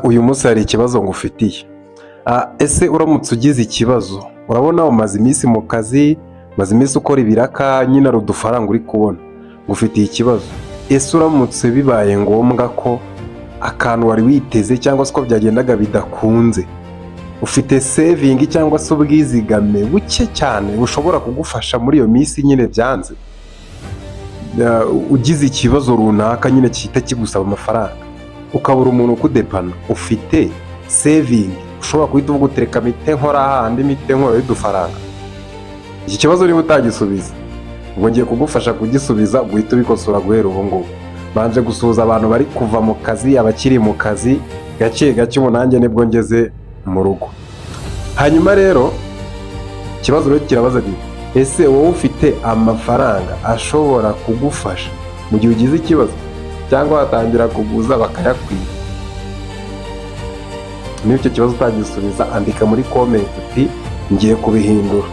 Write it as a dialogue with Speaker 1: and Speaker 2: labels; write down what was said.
Speaker 1: Uyu munsi hari ikibazo ngufitiye. Ese uramutse ugize ikibazo, urabona umaze iminsi mu kazi, umaze iminsi ukora ibiraka, nyine ari udufaranga uri kubona, ngufitiye ikibazo. Ese uramutse bibaye ngombwa ko akantu wari witeze cyangwa se uko byagendaga bidakunze, ufite sevingi cyangwa se ubwizigame buke cyane bushobora kugufasha muri iyo minsi nyine byanze, ugize ikibazo runaka nyine gihita kigusaba amafaranga, ukabura umuntu ukudepana, ufite sevingi ushobora guhita uvuga utereka mite nkora ahandi, mite nkora y'udufaranga. Iki kibazo niba utagisubiza, ubwo ngiye kugufasha kugisubiza, guhita ubikosora guhera ubu ngubu. Banje gusuhuza abantu bari kuva mu kazi, abakiri mu kazi gake gake, ubu nanjye nibwo ngeze mu rugo. Hanyuma rero ikibazo rero kirabaza giti, ese wowe ufite amafaranga ashobora kugufasha mu gihe ugize ikibazo, cyangwa watangira kuguza bakayakwiba? Niba icyo kibazo utagisubiza, andika muri comment uti ngiye kubihindura.